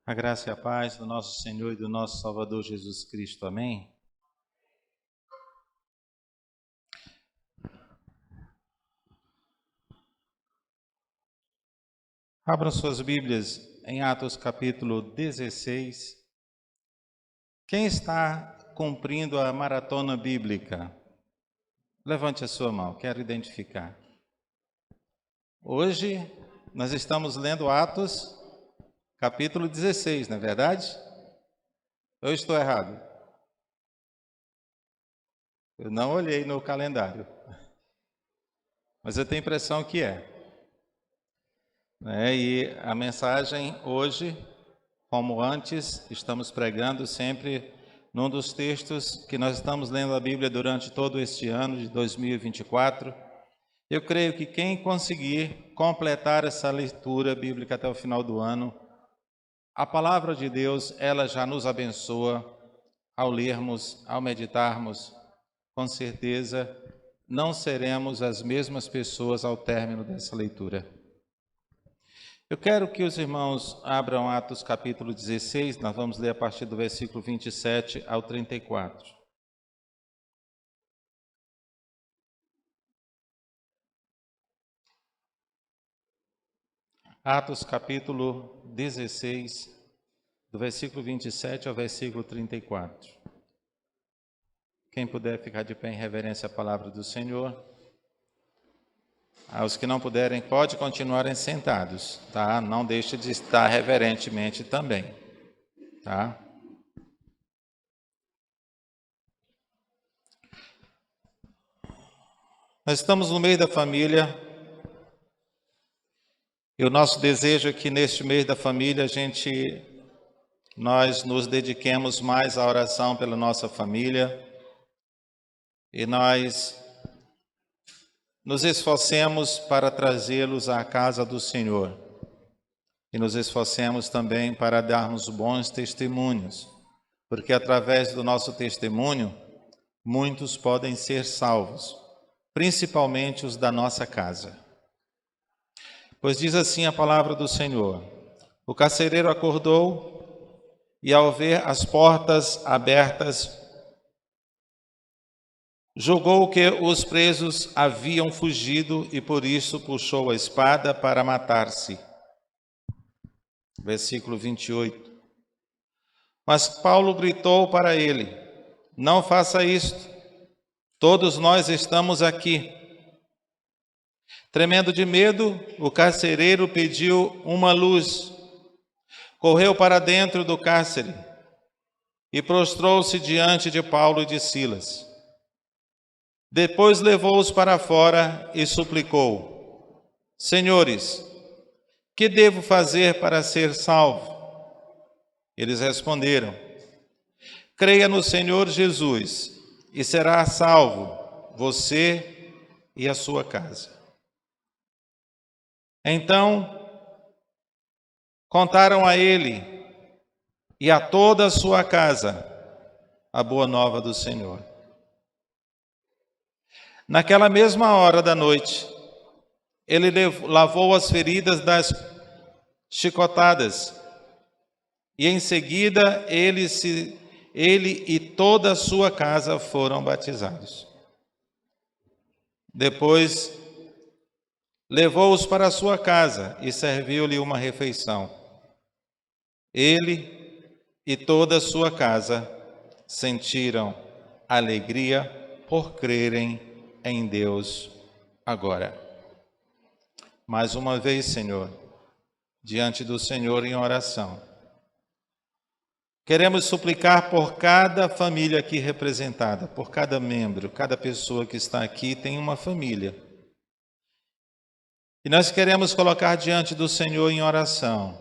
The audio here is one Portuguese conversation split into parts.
A graça e a paz do nosso Senhor e do nosso Salvador Jesus Cristo. Amém? Abram suas Bíblias em Atos capítulo 16. Quem está cumprindo a maratona bíblica? Levante a sua mão, quero identificar. Hoje nós estamos lendo Atos capítulo 16, não é verdade? Eu estou errado? Eu não olhei no calendário, mas eu tenho a impressão que é. E a mensagem hoje, como antes, estamos pregando sempre num dos textos que nós estamos lendo a Bíblia durante todo este ano de 2024. Eu creio que quem conseguir completar essa leitura bíblica até o final do ano, a palavra de Deus, ela já nos abençoa ao lermos, ao meditarmos. Com certeza, não seremos as mesmas pessoas ao término dessa leitura. Eu quero que os irmãos abram Atos capítulo 16, nós vamos ler a partir do versículo 27 ao 34. Atos capítulo 16, do versículo 27 ao versículo 34. Quem puder ficar de pé em reverência à palavra do Senhor. Aos que não puderem, pode continuarem sentados, tá? Não deixe de estar reverentemente também, tá? Nós estamos no meio da família, e o nosso desejo é que neste mês da família nós nos dediquemos mais à oração pela nossa família, e nós nos esforcemos para trazê-los à casa do Senhor. E nos esforcemos também para darmos bons testemunhos, porque através do nosso testemunho, muitos podem ser salvos, principalmente os da nossa casa. Pois diz assim a palavra do Senhor: o carcereiro acordou e, ao ver as portas abertas, julgou que os presos haviam fugido e por isso puxou a espada para matar-se. Versículo 28. Mas Paulo gritou para ele: não faça isto, todos nós estamos aqui. Tremendo de medo, o carcereiro pediu uma luz, correu para dentro do cárcere e prostrou-se diante de Paulo e de Silas. Depois levou-os para fora e suplicou: senhores, que devo fazer para ser salvo? Eles responderam: creia no Senhor Jesus e será salvo, você e a sua casa. Então, contaram a ele e a toda a sua casa a boa nova do Senhor. Naquela mesma hora da noite, ele lavou as feridas das chicotadas, e em seguida ele e toda a sua casa foram batizados. Depois levou-os para a sua casa e serviu-lhe uma refeição. Ele e toda a sua casa sentiram alegria por crerem em Deus agora. Mais uma vez, Senhor, diante do Senhor em oração, queremos suplicar por cada família aqui representada, por cada membro, cada pessoa que está aqui tem uma família. E nós queremos colocar diante do Senhor em oração.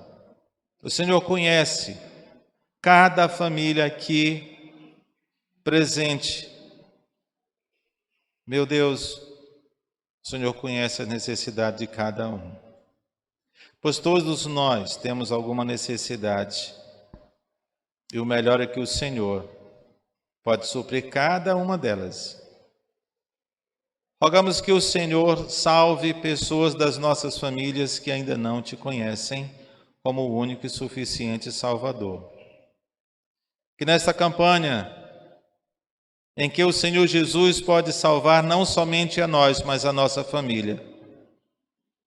O Senhor conhece cada família aqui presente. Meu Deus, o Senhor conhece a necessidade de cada um. Pois todos nós temos alguma necessidade. E o melhor é que o Senhor pode suprir cada uma delas. Rogamos que o Senhor salve pessoas das nossas famílias que ainda não te conhecem, como o único e suficiente Salvador. Que nesta campanha, em que o Senhor Jesus pode salvar não somente a nós, mas a nossa família,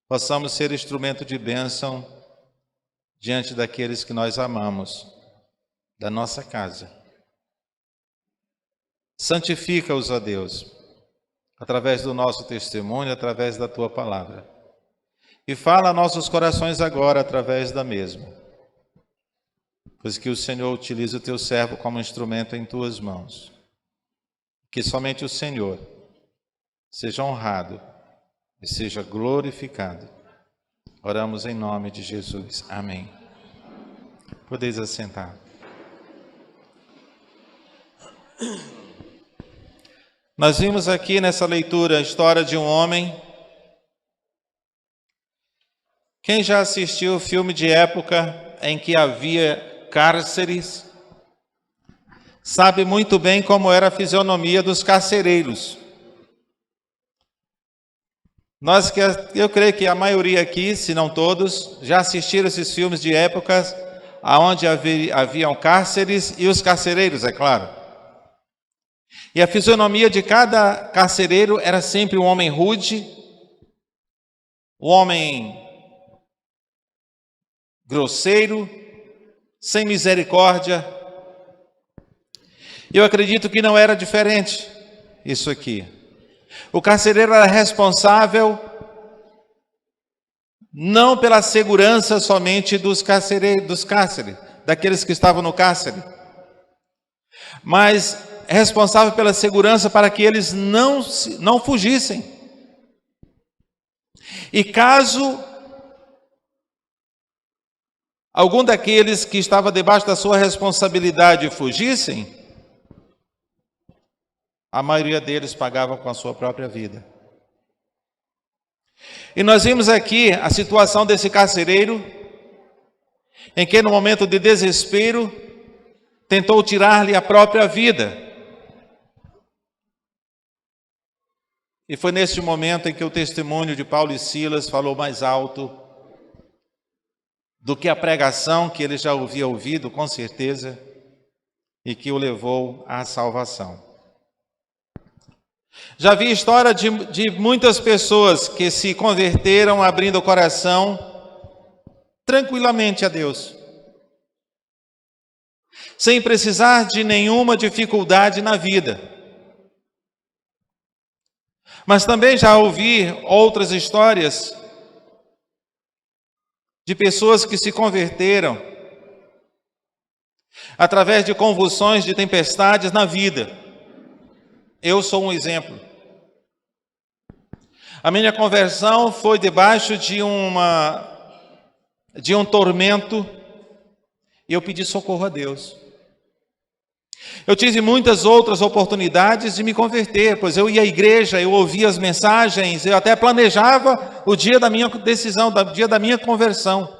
possamos ser instrumento de bênção diante daqueles que nós amamos, da nossa casa. Santifica-os, ó Deus, através do nosso testemunho, através da Tua palavra. E fala a nossos corações agora através da mesma, pois que o Senhor utilize o Teu servo como instrumento em Tuas mãos. Que somente o Senhor seja honrado e seja glorificado. Oramos em nome de Jesus. Amém. Podeis assentar. Nós vimos aqui nessa leitura a história de um homem. Quem já assistiu o filme de época em que havia cárceres, sabe muito bem como era a fisionomia dos carcereiros. Eu creio que a maioria aqui, se não todos, já assistiram esses filmes de épocas onde haviam cárceres e os carcereiros, é claro. E a fisionomia de cada carcereiro era sempre um homem rude, um homem grosseiro, sem misericórdia. Eu acredito que não era diferente isso aqui. O carcereiro era responsável não pela segurança somente dos cárceres, daqueles que estavam no cárcere, mas responsável pela segurança para que eles não fugissem. E caso algum daqueles que estava debaixo da sua responsabilidade fugissem, a maioria deles pagava com a sua própria vida. E nós vimos aqui a situação desse carcereiro, em que no momento de desespero, tentou tirar-lhe a própria vida. E foi neste momento em que o testemunho de Paulo e Silas falou mais alto do que a pregação que ele já havia ouvido, com certeza, e que o levou à salvação. Já vi história de muitas pessoas que se converteram abrindo o coração tranquilamente a Deus, sem precisar de nenhuma dificuldade na vida. Mas também já ouvi outras histórias de pessoas que se converteram através de convulsões, de tempestades na vida. Eu sou um exemplo. A minha conversão foi debaixo de um tormento e eu pedi socorro a Deus. Eu tive muitas outras oportunidades de me converter, pois eu ia à igreja, eu ouvia as mensagens, eu até planejava o dia da minha decisão, o dia da minha conversão.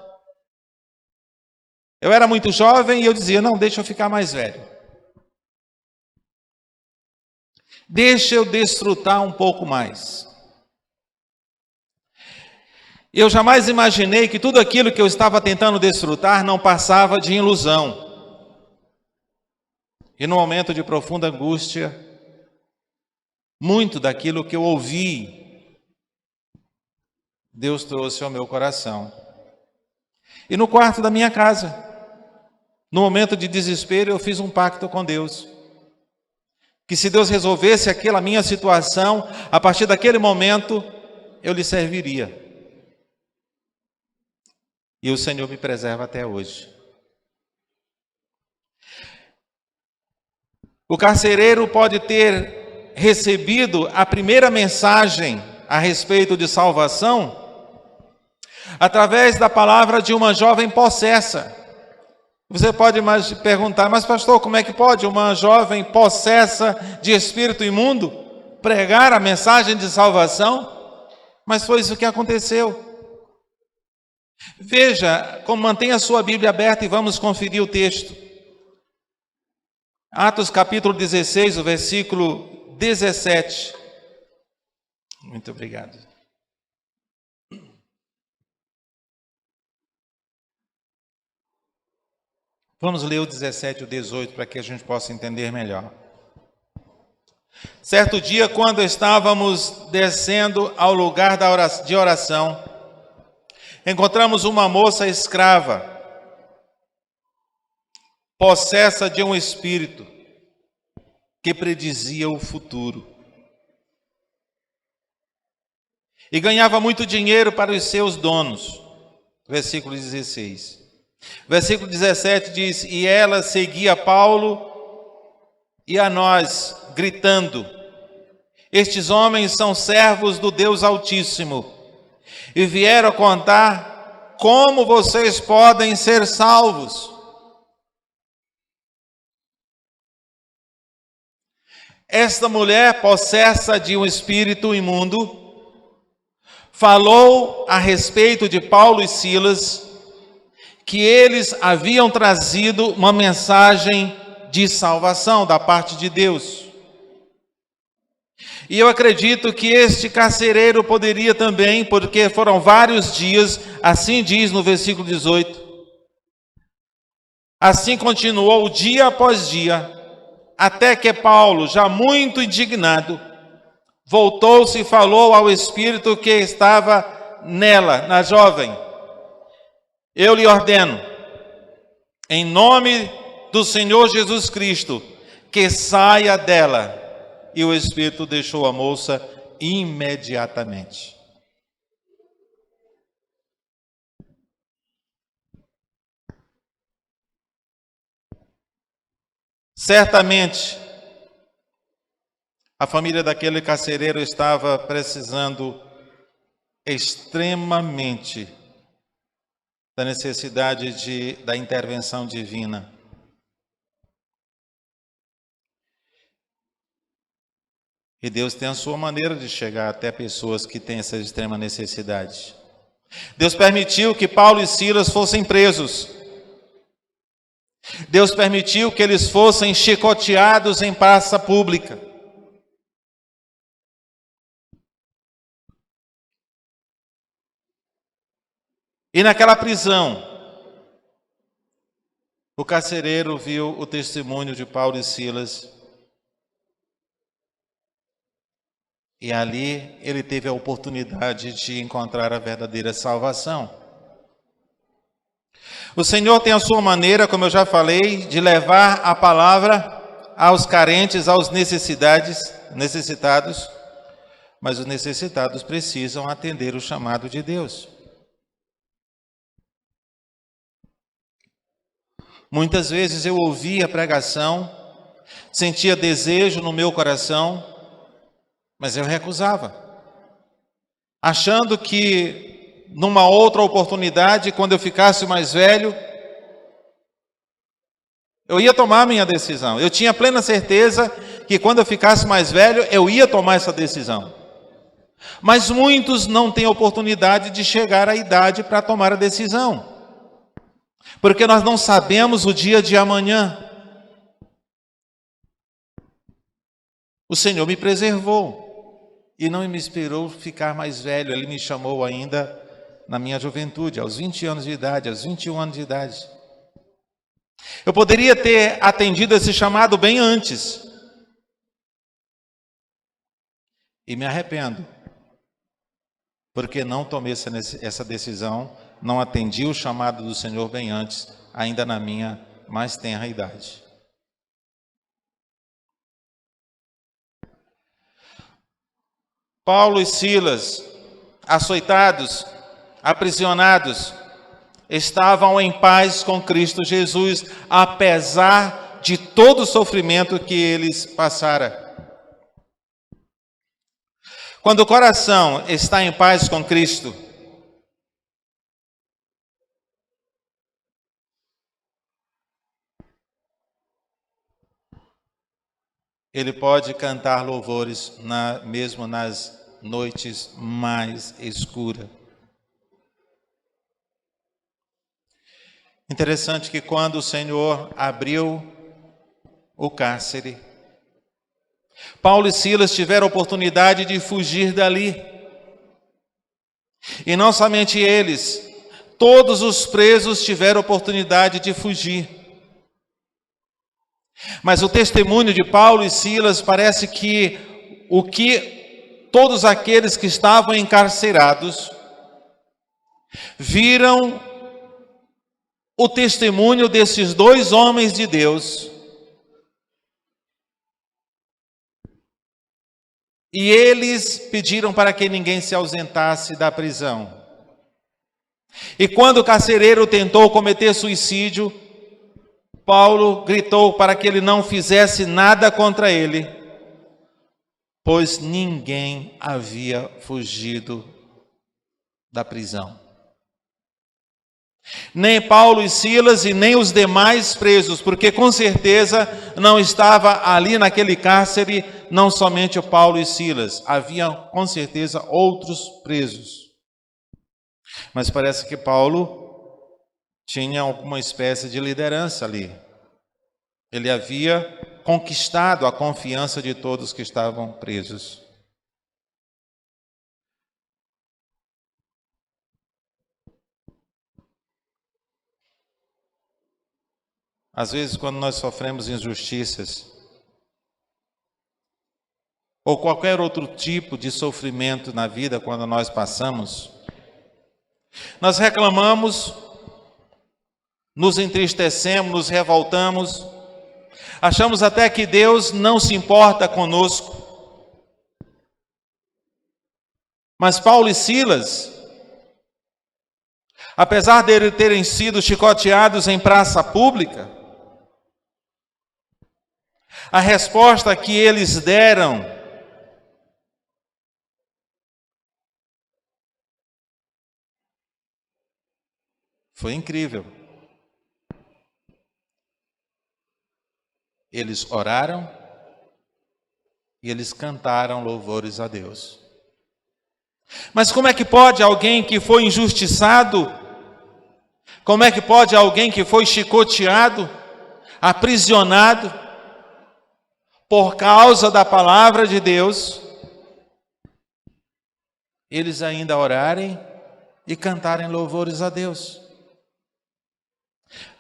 Eu era muito jovem e eu dizia, não, deixa eu ficar mais velho. Deixa eu desfrutar um pouco mais. Eu jamais imaginei que tudo aquilo que eu estava tentando desfrutar não passava de ilusão. E no momento de profunda angústia, muito daquilo que eu ouvi, Deus trouxe ao meu coração. E no quarto da minha casa, no momento de desespero, eu fiz um pacto com Deus. Que se Deus resolvesse aquela minha situação, a partir daquele momento, eu lhe serviria. E o Senhor me preserva até hoje. O carcereiro pode ter recebido a primeira mensagem a respeito de salvação através da palavra de uma jovem possessa. Você pode perguntar, mas pastor, como é que pode uma jovem possessa de espírito imundo pregar a mensagem de salvação? Mas foi isso que aconteceu. Veja, mantenha a sua Bíblia aberta e vamos conferir o texto. Atos capítulo 16, o versículo 17. Muito obrigado. Vamos ler o 17 e o 18 para que a gente possa entender melhor. Certo dia, quando estávamos descendo ao lugar de oração, encontramos uma moça escrava, possessa de um espírito que predizia o futuro. E ganhava muito dinheiro para os seus donos. Versículo 16. Versículo 17 diz: e ela seguia Paulo e a nós, gritando: estes homens são servos do Deus Altíssimo, e vieram contar como vocês podem ser salvos. Esta mulher, possessa de um espírito imundo, falou a respeito de Paulo e Silas, que eles haviam trazido uma mensagem de salvação da parte de Deus. E eu acredito que este carcereiro poderia também, porque foram vários dias, assim diz no versículo 18. Assim continuou dia após dia, até que Paulo, já muito indignado, voltou-se e falou ao espírito que estava nela, na jovem: eu lhe ordeno, em nome do Senhor Jesus Cristo, que saia dela. E o espírito deixou a moça imediatamente. Certamente, a família daquele carcereiro estava precisando extremamente da necessidade da intervenção divina. E Deus tem a sua maneira de chegar até pessoas que têm essa extrema necessidade. Deus permitiu que Paulo e Silas fossem presos. Deus permitiu que eles fossem chicoteados em praça pública. E naquela prisão, o carcereiro viu o testemunho de Paulo e Silas. E ali ele teve a oportunidade de encontrar a verdadeira salvação. O Senhor tem a sua maneira, como eu já falei, de levar a palavra aos carentes, aos necessitados, mas os necessitados precisam atender o chamado de Deus. Muitas vezes eu ouvia a pregação, sentia desejo no meu coração, mas eu recusava, achando que numa outra oportunidade, quando eu ficasse mais velho, eu ia tomar a minha decisão. Eu tinha plena certeza que quando eu ficasse mais velho, eu ia tomar essa decisão. Mas muitos não têm oportunidade de chegar à idade para tomar a decisão, porque nós não sabemos o dia de amanhã. O Senhor me preservou e não me esperou ficar mais velho. Ele me chamou ainda na minha juventude, aos 20 anos de idade, aos 21 anos de idade. Eu poderia ter atendido esse chamado bem antes. E me arrependo, porque não tomei essa decisão, não atendi o chamado do Senhor bem antes, ainda na minha mais tenra idade. Paulo e Silas, açoitados, aprisionados, estavam em paz com Cristo Jesus, apesar de todo o sofrimento que eles passaram. Quando o coração está em paz com Cristo, ele pode cantar louvores mesmo nas noites mais escuras. Interessante que quando o Senhor abriu o cárcere, Paulo e Silas tiveram a oportunidade de fugir dali. E não somente eles, todos os presos tiveram a oportunidade de fugir. Mas o testemunho de Paulo e Silas parece que o que todos aqueles que estavam encarcerados viram o testemunho desses dois homens de Deus, e eles pediram para que ninguém se ausentasse da prisão. E quando o carcereiro tentou cometer suicídio, Paulo gritou para que ele não fizesse nada contra ele, pois ninguém havia fugido da prisão. Nem Paulo e Silas e nem os demais presos, porque com certeza não estava ali naquele cárcere não somente o Paulo e Silas, havia com certeza outros presos. Mas parece que Paulo tinha alguma espécie de liderança ali. Ele havia conquistado a confiança de todos que estavam presos. Às vezes, quando nós sofremos injustiças, ou qualquer outro tipo de sofrimento na vida, quando nós passamos, nós reclamamos, nos entristecemos, nos revoltamos, achamos até que Deus não se importa conosco. Mas Paulo e Silas, apesar de terem sido chicoteados em praça pública, a resposta que eles deram foi incrível. Eles oraram e eles cantaram louvores a Deus. Mas como é que pode alguém que foi injustiçado, como é que pode alguém que foi chicoteado, aprisionado, por causa da palavra de Deus, eles ainda orarem e cantarem louvores a Deus?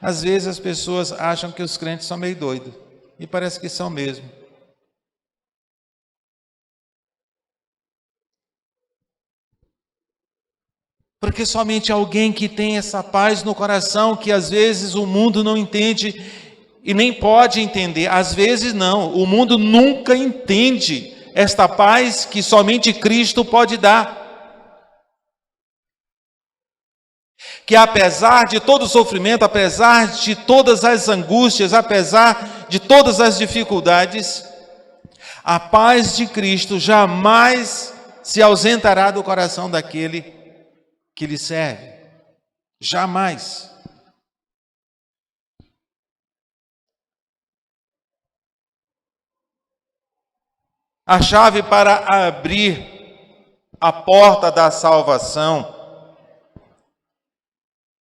Às vezes as pessoas acham que os crentes são meio doidos, e parece que são mesmo. Porque somente alguém que tem essa paz no coração, que às vezes o mundo não entende e nem pode entender, às vezes não, o mundo nunca entende esta paz que somente Cristo pode dar. Que apesar de todo o sofrimento, apesar de todas as angústias, apesar de todas as dificuldades, a paz de Cristo jamais se ausentará do coração daquele que lhe serve. Jamais. A chave para abrir a porta da salvação,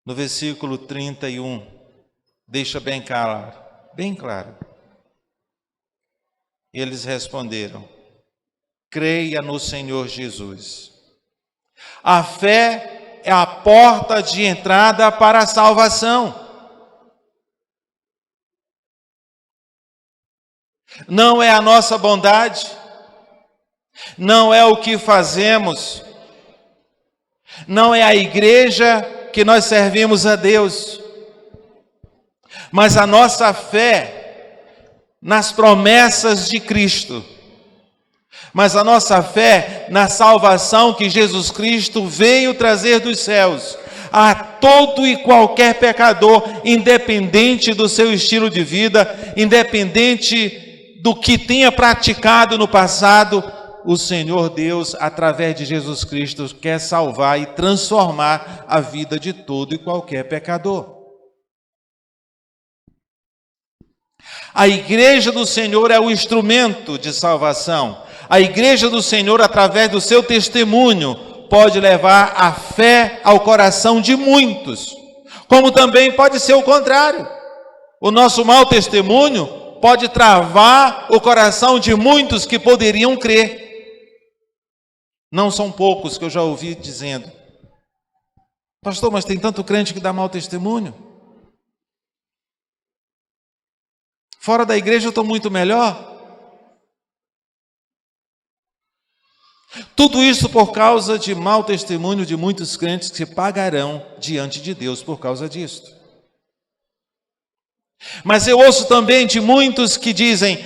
no versículo 31, deixa bem claro, bem claro. Eles responderam: creia no Senhor Jesus. A fé é a porta de entrada para a salvação. Não é a nossa bondade, não é o que fazemos, não é a igreja que nós servimos a Deus, mas a nossa fé nas promessas de Cristo, mas a nossa fé na salvação que Jesus Cristo veio trazer dos céus a todo e qualquer pecador, independente do seu estilo de vida, independente do que tenha praticado no passado. O Senhor Deus, através de Jesus Cristo, quer salvar e transformar a vida de todo e qualquer pecador. A igreja do Senhor é o instrumento de salvação. A igreja do Senhor, através do seu testemunho, pode levar a fé ao coração de muitos, como também pode ser o contrário. O nosso mau testemunho pode travar o coração de muitos que poderiam crer. Não são poucos que eu já ouvi dizendo: pastor, mas tem tanto crente que dá mau testemunho. Fora da igreja eu estou muito melhor. Tudo isso por causa de mau testemunho de muitos crentes que pagarão diante de Deus por causa disto. Mas eu ouço também de muitos que dizem: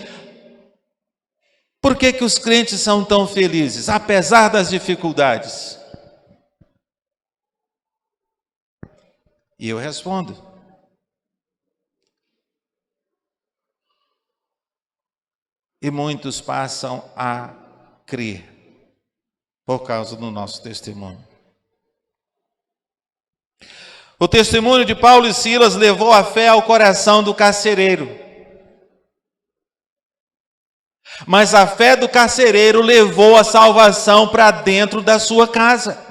por que que os crentes são tão felizes, apesar das dificuldades? E eu respondo: e muitos passam a crer por causa do nosso testemunho. O testemunho de Paulo e Silas levou a fé ao coração do carcereiro. Mas a fé do carcereiro levou a salvação para dentro da sua casa.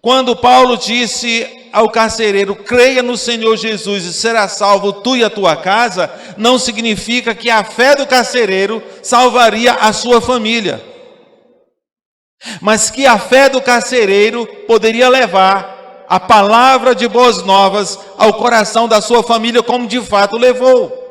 Quando Paulo disse ao carcereiro: creia no Senhor Jesus e será salvo tu e a tua casa, não significa que a fé do carcereiro salvaria a sua família, mas que a fé do carcereiro poderia levar a palavra de boas novas ao coração da sua família, como de fato levou.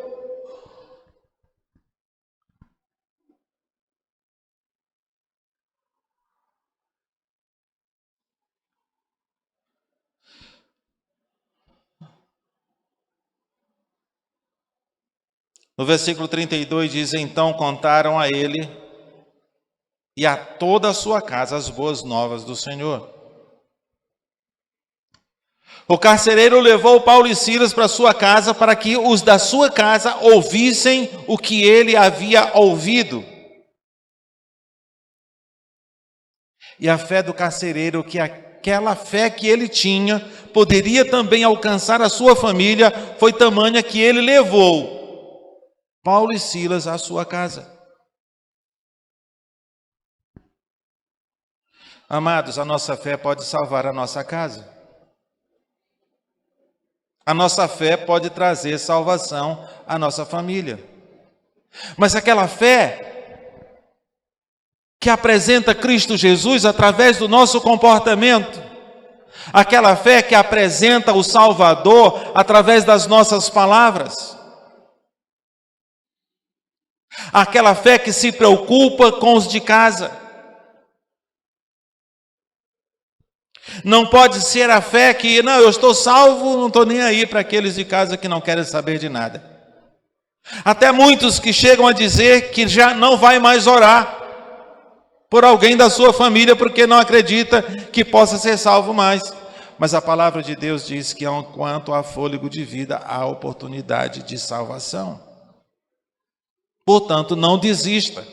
No versículo 32 diz: então contaram a ele e a toda a sua casa as boas novas do Senhor. O carcereiro levou Paulo e Silas para sua casa para que os da sua casa ouvissem o que ele havia ouvido. E a fé do carcereiro, que aquela fé que ele tinha poderia também alcançar a sua família, foi tamanha que ele levou Paulo e Silas à sua casa. Amados, a nossa fé pode salvar a nossa casa. A nossa fé pode trazer salvação à nossa família. Mas aquela fé que apresenta Cristo Jesus através do nosso comportamento, aquela fé que apresenta o Salvador através das nossas palavras, aquela fé que se preocupa com os de casa. Não pode ser a fé que, não, eu estou salvo, não estou nem aí para aqueles de casa que não querem saber de nada. Até muitos que chegam a dizer que já não vai mais orar por alguém da sua família porque não acredita que possa ser salvo mais. Mas a palavra de Deus diz que enquanto há fôlego de vida, há oportunidade de salvação. Portanto, não desista.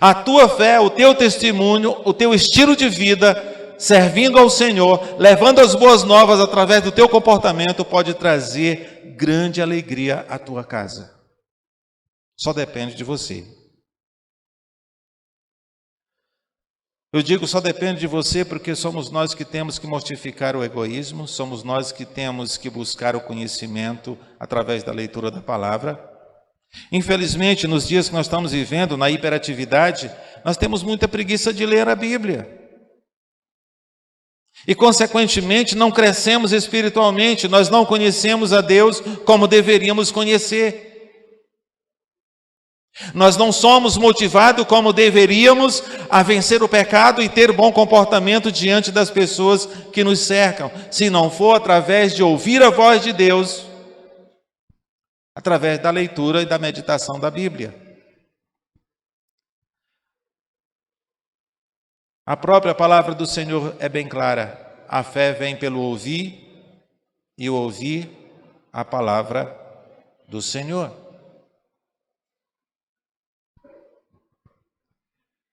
A tua fé, o teu testemunho, o teu estilo de vida, servindo ao Senhor, levando as boas novas através do teu comportamento, pode trazer grande alegria à tua casa. Só depende de você. Eu digo só depende de você porque somos nós que temos que mortificar o egoísmo, somos nós que temos que buscar o conhecimento através da leitura da palavra. Infelizmente, nos dias que nós estamos vivendo, na hiperatividade, nós temos muita preguiça de ler a Bíblia. E, consequentemente, não crescemos espiritualmente, nós não conhecemos a Deus como deveríamos conhecer. Nós não somos motivados como deveríamos a vencer o pecado e ter bom comportamento diante das pessoas que nos cercam, se não for através de ouvir a voz de Deus, através da leitura e da meditação da Bíblia. A própria palavra do Senhor é bem clara. A fé vem pelo ouvir e o ouvir a palavra do Senhor.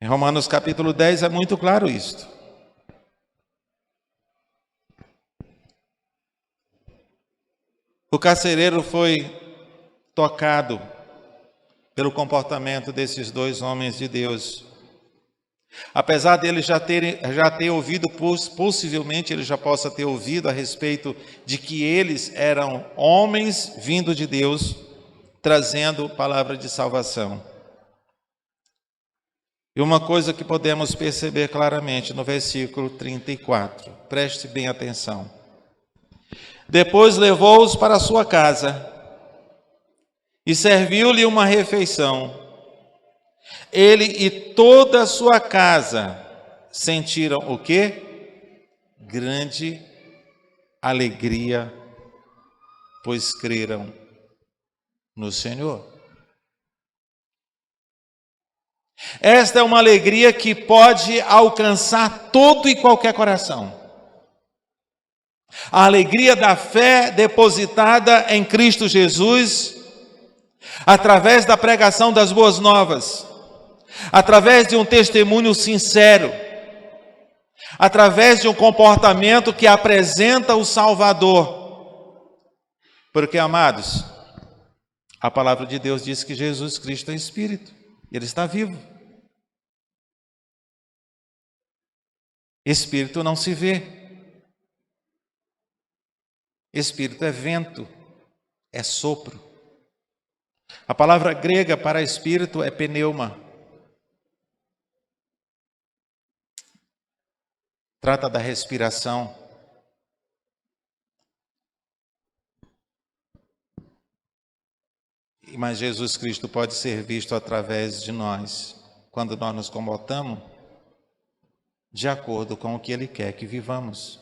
Em Romanos capítulo 10 é muito claro isto. O carcereiro foi tocado pelo comportamento desses dois homens de Deus. Apesar dele já ter ouvido, possivelmente ele já possa ter ouvido a respeito de que eles eram homens vindo de Deus, trazendo palavra de salvação. E uma coisa que podemos perceber claramente no versículo 34, preste bem atenção. Depois levou-os para sua casa e serviu-lhe uma refeição. Ele e toda a sua casa sentiram o quê? Grande alegria, pois creram no Senhor. Esta é uma alegria que pode alcançar todo e qualquer coração. A alegria da fé depositada em Cristo Jesus, através da pregação das boas novas, através de um testemunho sincero, através de um comportamento que apresenta o Salvador. Porque, amados, a palavra de Deus diz que Jesus Cristo é Espírito, Ele está vivo. Espírito não se vê. Espírito é vento, é sopro. A palavra grega para espírito é pneuma. Trata da respiração. Mas Jesus Cristo pode ser visto através de nós, quando nós nos comportamos de acordo com o que Ele quer que vivamos.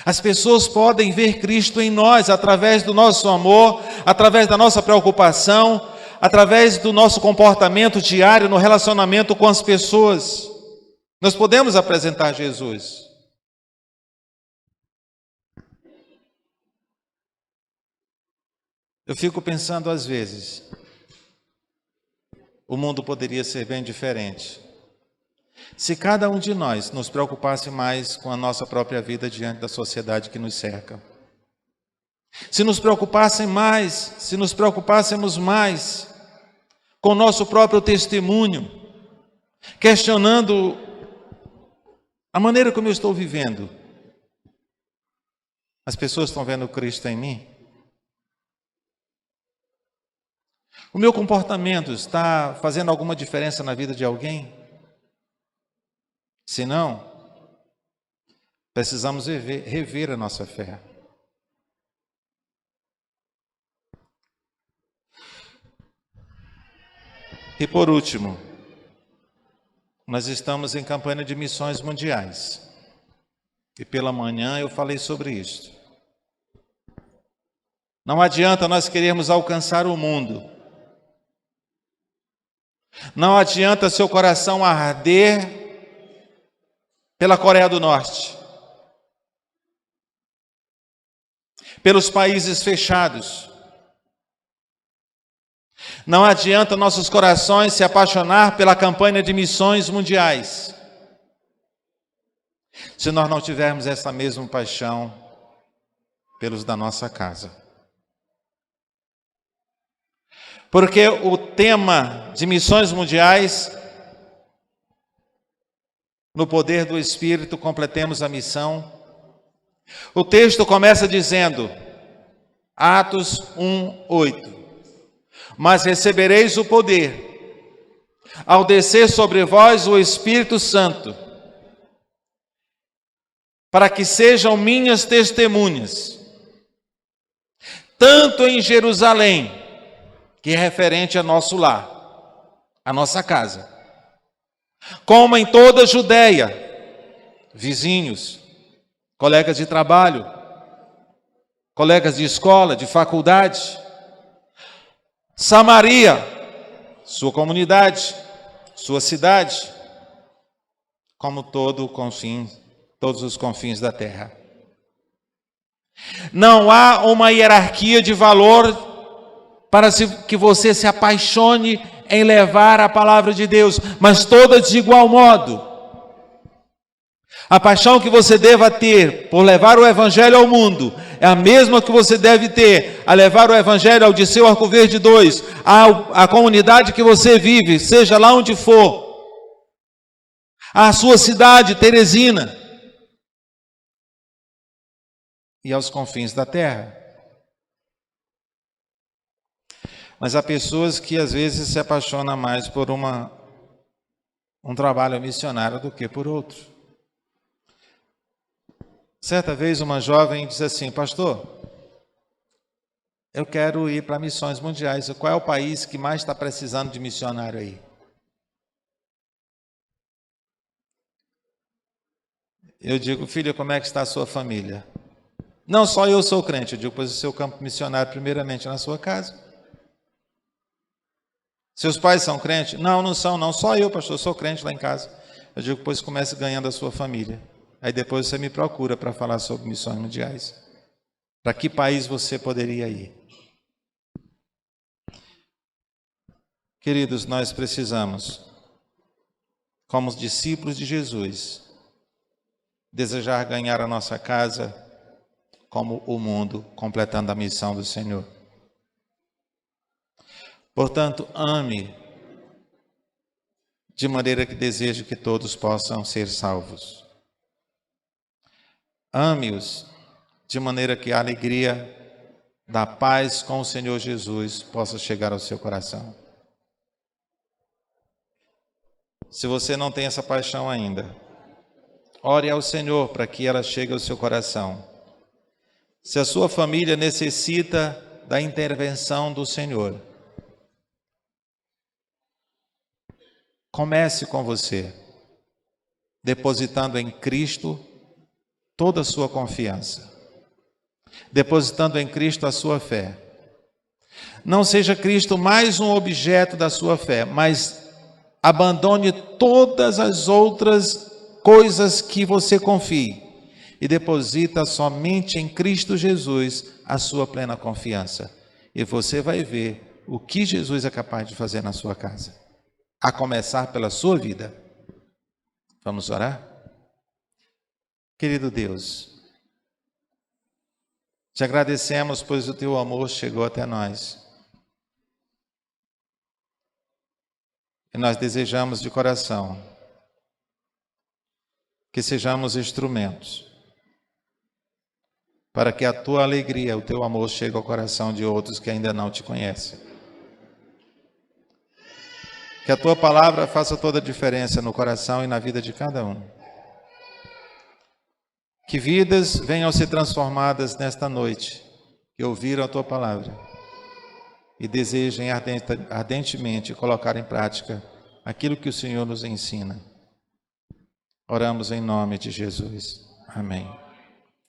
As pessoas podem ver Cristo em nós através do nosso amor, através da nossa preocupação, através do nosso comportamento diário no relacionamento com as pessoas. Nós podemos apresentar Jesus. Eu fico pensando às vezes, o mundo poderia ser bem diferente se cada um de nós nos preocupasse mais com a nossa própria vida diante da sociedade que nos cerca. Se nos preocupássemos mais com o nosso próprio testemunho, questionando a maneira como eu estou vivendo. As pessoas estão vendo Cristo em mim? O meu comportamento está fazendo alguma diferença na vida de alguém? Se não, precisamos rever a nossa fé. E por último, nós estamos em campanha de missões mundiais. E pela manhã eu falei sobre isso. Não adianta nós querermos alcançar o mundo. Não adianta seu coração arder pela Coreia do Norte, pelos países fechados. Não adianta nossos corações se apaixonar pela campanha de missões mundiais, se nós não tivermos essa mesma paixão pelos da nossa casa. Porque o tema de missões mundiais, no poder do Espírito, completemos a missão. O texto começa dizendo, Atos 1:8, mas recebereis o poder, ao descer sobre vós o Espírito Santo, para que sejam minhas testemunhas, tanto em Jerusalém, que é referente a nosso lar, a nossa casa, como em toda a Judeia, vizinhos, colegas de trabalho, colegas de escola, de faculdade, Samaria, sua comunidade, sua cidade, como todos os confins da terra. Não há uma hierarquia de valor para que você se apaixone em levar a palavra de Deus, mas todas de igual modo. A paixão que você deva ter por levar o Evangelho ao mundo é a mesma que você deve ter a levar o Evangelho ao Disseu Arco Verde 2, à comunidade que você vive, seja lá onde for, à sua cidade, Teresina, e aos confins da terra. Mas há pessoas que às vezes se apaixonam mais por um trabalho missionário do que por outro. Certa vez uma jovem disse assim: pastor, eu quero ir para missões mundiais. Qual é o país que mais está precisando de missionário aí? Eu digo: filha, como é que está a sua família? Não, só eu sou crente. Eu digo: pois o seu campo missionário primeiramente na sua casa. Seus pais são crentes? Não, não são, não. Só eu, pastor, sou crente lá em casa. Eu digo: pois comece ganhando a sua família. Aí depois você me procura para falar sobre missões mundiais. Para que país você poderia ir? Queridos, nós precisamos, como os discípulos de Jesus, desejar ganhar a nossa casa como o mundo, completando a missão do Senhor. Portanto, ame de maneira que deseje que todos possam ser salvos. Ame-os de maneira que a alegria da paz com o Senhor Jesus possa chegar ao seu coração. Se você não tem essa paixão ainda, ore ao Senhor para que ela chegue ao seu coração. Se a sua família necessita da intervenção do Senhor, comece com você, depositando em Cristo toda a sua confiança, depositando em Cristo a sua fé. Não seja Cristo mais um objeto da sua fé, mas abandone todas as outras coisas que você confie e deposita somente em Cristo Jesus a sua plena confiança. E você vai ver o que Jesus é capaz de fazer na sua casa, a começar pela sua vida. Vamos orar? Querido Deus, te agradecemos, pois o teu amor chegou até nós. E nós desejamos de coração que sejamos instrumentos para que a tua alegria, o teu amor chegue ao coração de outros que ainda não te conhecem. Que a tua palavra faça toda a diferença no coração e na vida de cada um. Que vidas venham a ser transformadas nesta noite, que ouviram a tua palavra e desejem ardentemente colocar em prática aquilo que o Senhor nos ensina. Oramos em nome de Jesus. Amém.